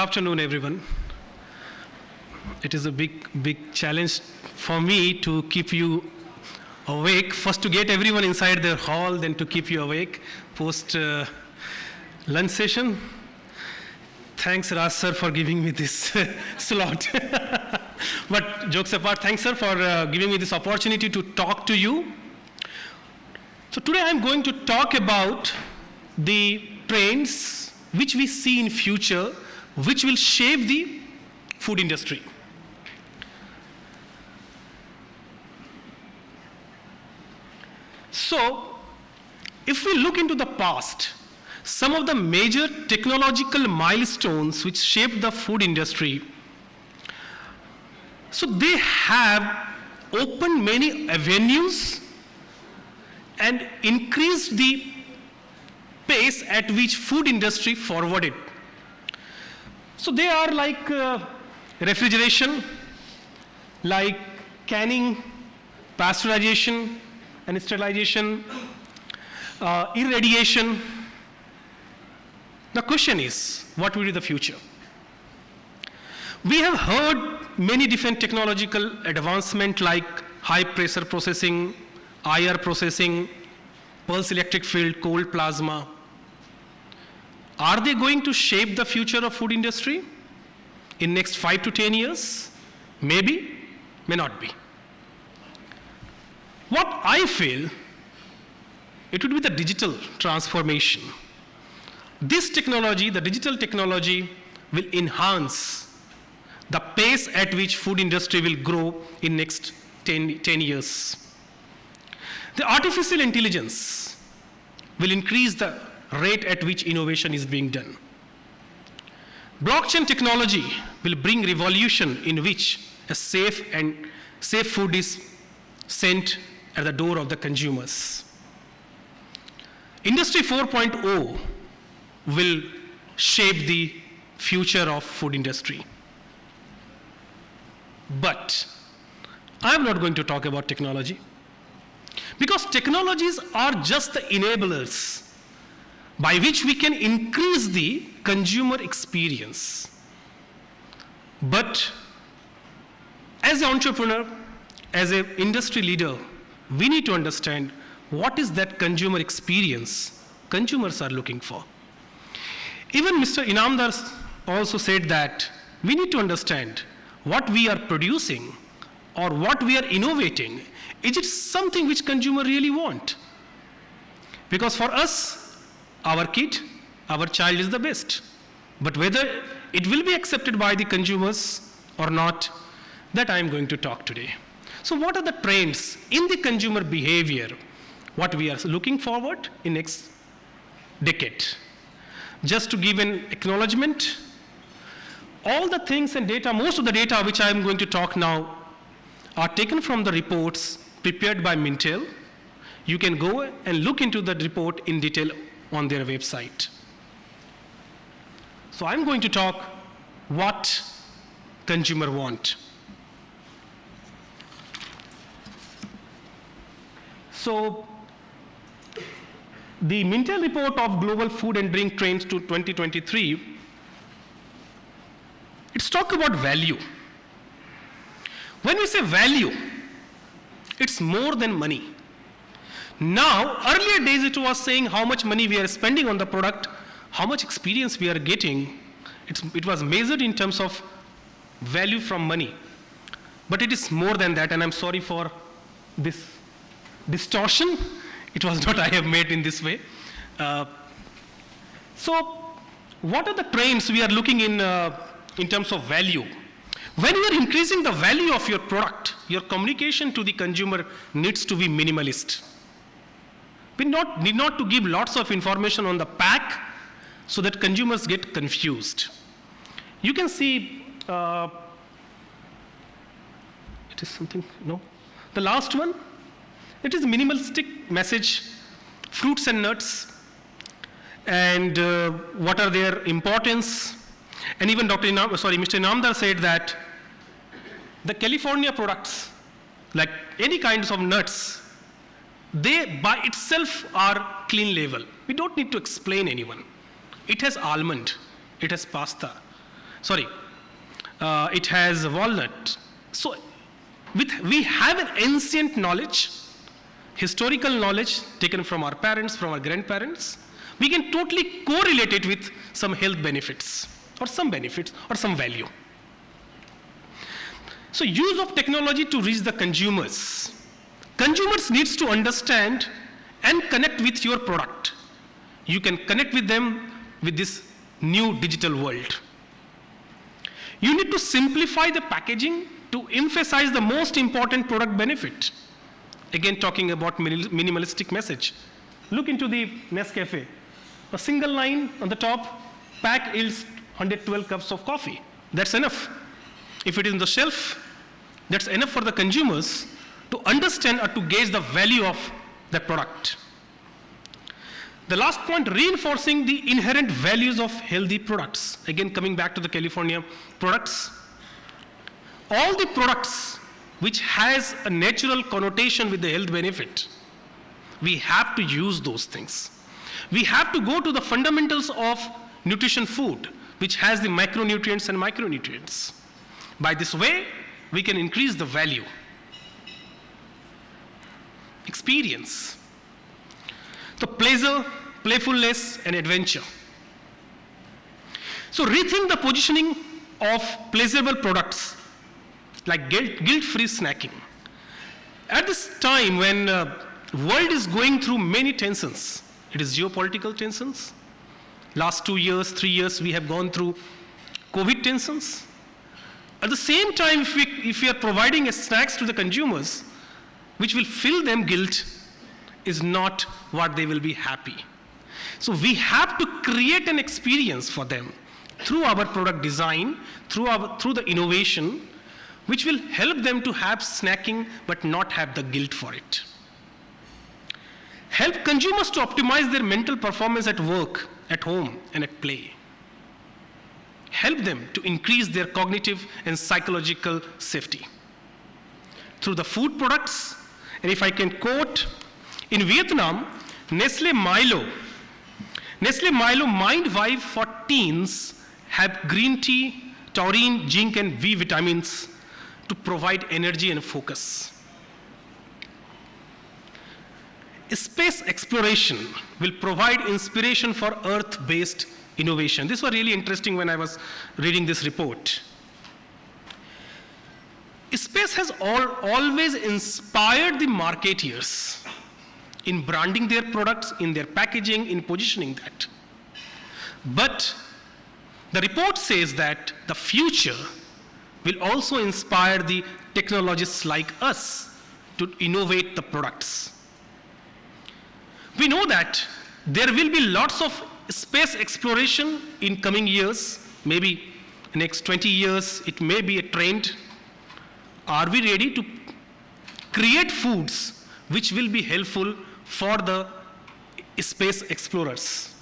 afternoon, everyone. It is a big challenge for me to keep you awake. First to get everyone inside their hall, then to keep you awake post lunch session. Thanks, Raj sir, for giving me this slot. But jokes apart, thanks sir for giving me this opportunity to talk to you. So today I'm going to talk about the trends which we see in future, which will shape the food industry. So, if we look into the past, some of the major technological milestones which shaped the food industry, so they have opened many avenues and increased the pace at which food industry forwarded. So they are like refrigeration, like canning, pasteurization and sterilization, irradiation. The question is, what will be the future? We have heard many different technological advancements like high pressure processing, IR processing, pulse electric field, cold plasma. Are they going to shape the future of food industry in next 5 to 10 years? Maybe, may not be. What I feel, it would be the digital transformation. This technology, the digital technology, will enhance the pace at which food industry will grow in next 10 years. The artificial intelligence will increase the rate at which innovation is being done. Blockchain technology will bring revolution in which a safe food is sent at the door of the consumers. Industry 4.0 will shape the future of food industry. But I am not going to talk about technology, because technologies are just the enablers by which we can increase the consumer experience. But as an entrepreneur, as an industry leader, we need to understand what is that consumer experience consumers are looking for. Even Mr. Inamdar also said that we need to understand what we are producing or what we are innovating. Is it something which consumer really want? Because for us, our kid, our child is the best. But whether it will be accepted by the consumers or not, that I am going to talk today. So what are the trends in the consumer behavior, what we are looking forward in next decade? Just to give an acknowledgement, all the things and data, most of the data which I am going to talk now are taken from the reports prepared by Mintel. You can go and look into the report in detail on their website. So I'm going to talk what consumer want. So the Mintel report of global food and drink trends to 2023, it's talk about value. When we say value, it's more than money. Now, earlier days it was saying how much money we are spending on the product, how much experience we are getting. It was measured in terms of value from money. But it is more than that, and I'm sorry for this distortion. It was not I have made in this way. So, what are the trends we are looking in terms of value? When you are increasing the value of your product, your communication to the consumer needs to be minimalist. We need not to give lots of information on the pack so that consumers get confused. You can see, it is something, no? The last one, it is minimalistic message, fruits and nuts, and what are their importance. And even Mr. Inamdar said that the California products, like any kinds of nuts, they by itself are clean label. We don't need to explain anyone. It has almond, it has pasta. sorry, it has walnut. So we have an ancient knowledge, historical knowledge taken from our parents, from our grandparents. We can totally correlate it with some health benefits or some value. So use of technology to reach the consumers. Consumers needs to understand and connect with your product. You can connect with them with this new digital world. You need to simplify the packaging to emphasize the most important product benefit. Again, talking about minimalistic message. Look into the Nescafe. A single line on the top, pack yields 112 cups of coffee. That's enough. If it is on the shelf, that's enough for the consumers to understand or to gauge the value of the product. The last point, reinforcing the inherent values of healthy products. Again, coming back to the California products. All the products which has a natural connotation with the health benefit, we have to use those things. We have to go to the fundamentals of nutrition food, which has the macronutrients and micronutrients. By this way, we can increase the value. Experience. So pleasure, playfulness, and adventure. So rethink the positioning of pleasurable products like guilt-free snacking. At this time when world is going through many tensions, it is geopolitical tensions. Last 2 years, 3 years, we have gone through COVID tensions. At the same time, if we are providing snacks to the consumers, which will fill them guilt, is not what they will be happy. So we have to create an experience for them through our product design, through the innovation, which will help them to have snacking but not have the guilt for it. Help consumers to optimize their mental performance at work, at home, and at play. Help them to increase their cognitive and psychological safety. Through the food products, and if I can quote, in Vietnam, Nestle Milo Mind Vibe for teens have green tea, taurine, zinc, and V vitamins to provide energy and focus. Space exploration will provide inspiration for Earth-based innovation. This was really interesting when I was reading this report. Space has always inspired the marketeers in branding their products, in their packaging, in positioning that. But the report says that the future will also inspire the technologists like us to innovate the products. We know that there will be lots of space exploration in coming years, maybe next 20 years, it may be a trend. Are we ready to create foods which will be helpful for the space explorers?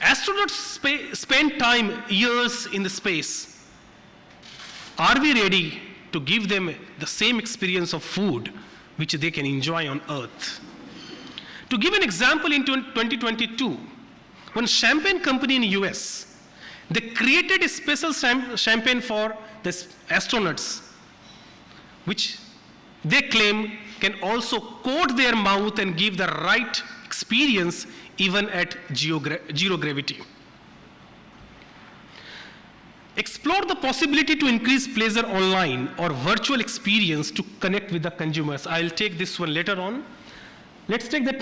Astronauts spend time, years in the space. Are we ready to give them the same experience of food which they can enjoy on Earth? To give an example, in 2022, one champagne company in the US, they created a special champagne for the astronauts, which they claim can also coat their mouth and give the right experience even at zero gravity. Explore the possibility to increase pleasure online or virtual experience to connect with the consumers. I'll take this one later on. Let's take that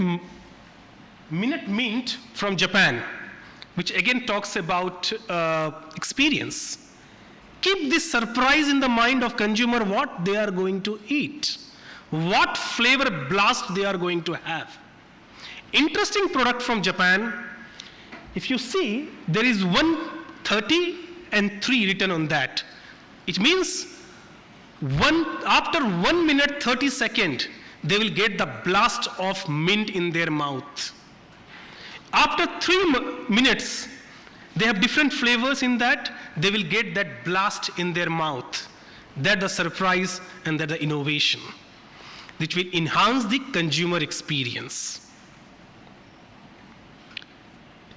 Minute Mint from Japan, which again talks about experience. Keep this surprise in the mind of consumer what they are going to eat, what flavor blast they are going to have. Interesting product from Japan. If you see, there is 130 and 3 written on that. It means after 1 minute 30 seconds, they will get the blast of mint in their mouth. After 3 minutes, they have different flavors in that, they will get that blast in their mouth. That's the surprise and that's the innovation, which will enhance the consumer experience.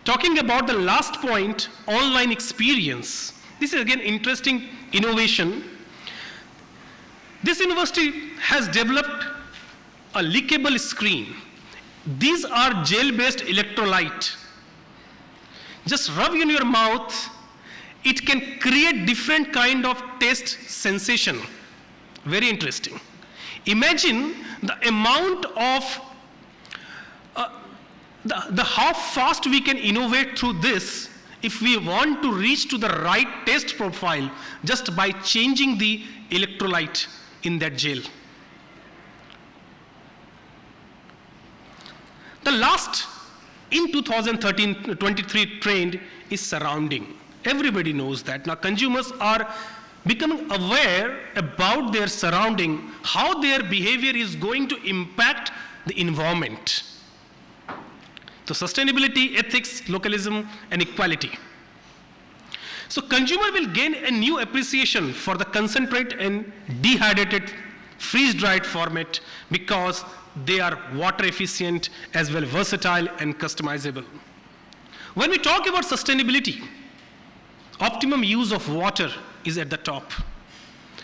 Talking about the last point, online experience. This is again interesting innovation. This university has developed a leakable screen. These are gel-based electrolyte. Just rub in your mouth, it can create different kind of taste sensation. Very interesting. Imagine the amount of how fast we can innovate through this if we want to reach to the right taste profile just by changing the electrolyte in that gel. The last in 2013-23 trend is surrounding. Everybody knows that. Now consumers are becoming aware about their surrounding, how their behavior is going to impact the environment. So sustainability, ethics, localism, and equality. So consumer will gain a new appreciation for the concentrate and dehydrated, freeze-dried format because they are water efficient as well versatile and customizable. When we talk about sustainability, optimum use of water is at the top.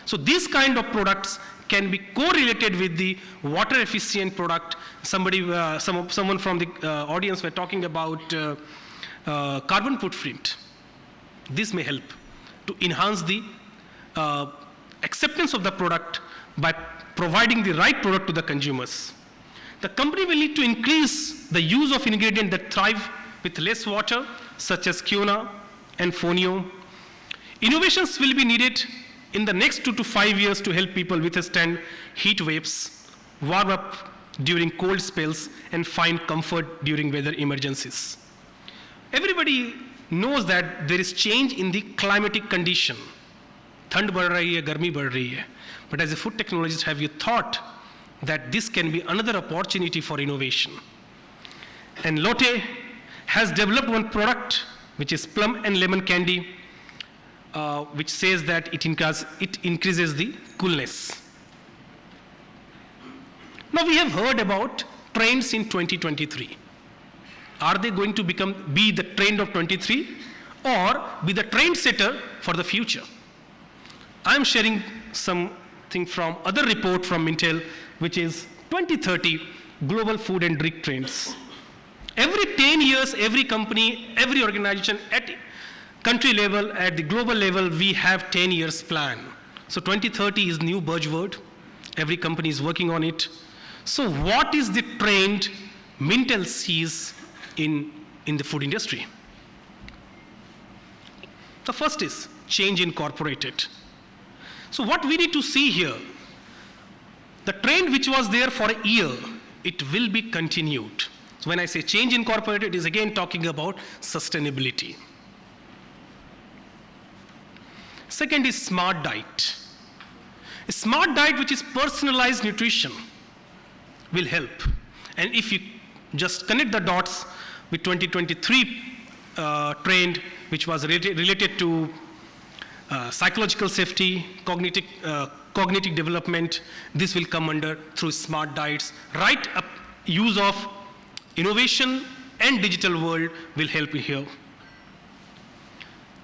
So these kind of products can be correlated with the water efficient product. Someone from the audience were talking about carbon footprint. This may help to enhance the acceptance of the product by providing the right product to the consumers. The company will need to increase the use of ingredients that thrive with less water, such as quinoa and fonio. Innovations will be needed in the next 2 to 5 years to help people withstand heat waves, warm up during cold spells, and find comfort during weather emergencies. Everybody knows that there is change in the climatic condition. Thand बढ़ रही है, गर्मी बढ़ रही है. But as a food technologist, have you thought that this can be another opportunity for innovation? And Lotte has developed one product which is plum and lemon candy, which says that it increases the coolness. Now we have heard about trends in 2023. Are they going to be the trend of 23 or be the trend setter for the future? I am sharing something from other report from Intel, which is 2030 Global Food and Drink Trends. Every 10 years, every company, every organization at country level, at the global level, we have 10 years plan. So 2030 is new buzzword. Every company is working on it. So what is the trend Mintel sees in the food industry? The first is change incorporated. So what we need to see here, the trend which was there for a year, it will be continued. So when I say change incorporated, it is again talking about sustainability. Second is smart diet. A smart diet which is personalized nutrition will help. And if you just connect the dots with 2023 trend, which was related to psychological safety, cognitive development, this will come under through smart diets. Right up use of innovation and digital world will help you here.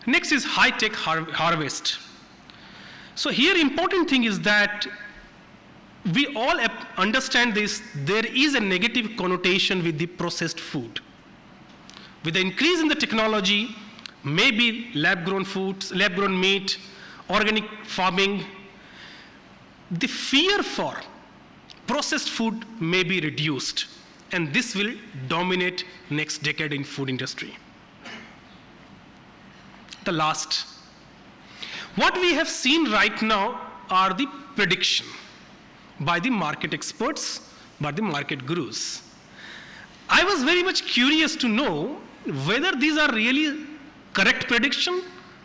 Next is high-tech harvest. So here important thing is that we all understand this, there is a negative connotation with the processed food. With the increase in the technology, maybe lab-grown foods, lab-grown meat, organic farming, the fear for processed food may be reduced, and this will dominate next decade in food industry. The last. What we have seen right now are the prediction by the market experts, by the market gurus. I was very much curious to know whether these are really correct prediction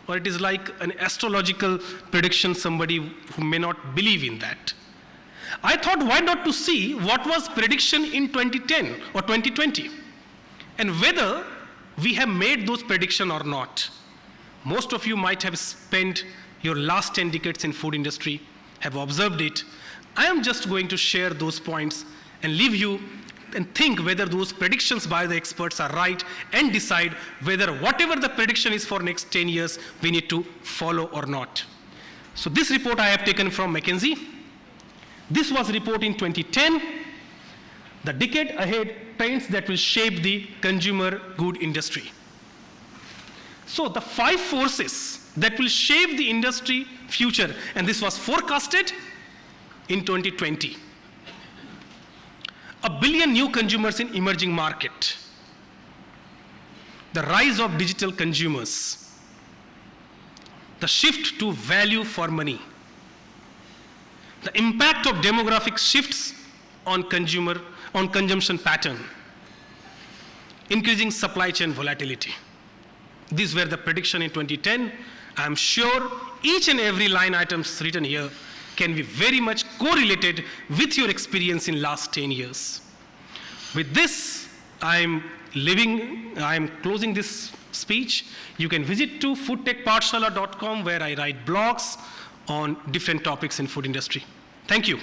or it is like an astrological prediction, somebody who may not believe in that. I thought why not to see what was prediction in 2010 or 2020 and whether we have made those prediction or not. Most of you might have spent your last 10 decades in food industry, have observed it. I am just going to share those points and leave you and think whether those predictions by the experts are right and decide whether whatever the prediction is for next 10 years, we need to follow or not. So this report I have taken from McKinsey. This was a report in 2010. The decade ahead trends that will shape the consumer good industry. So the 5 forces that will shape the industry future, and this was forecasted in 2020. 1 billion new consumers in emerging market. The rise of digital consumers. The shift to value for money. The impact of demographic shifts on consumption pattern. Increasing supply chain volatility. These were the prediction in 2010. I'm sure each and every line items written here can be very much correlated with your experience in last 10 years. With this, I'm closing this speech. You can visit to foodtechpathshala.com where I write blogs on different topics in food industry. Thank you.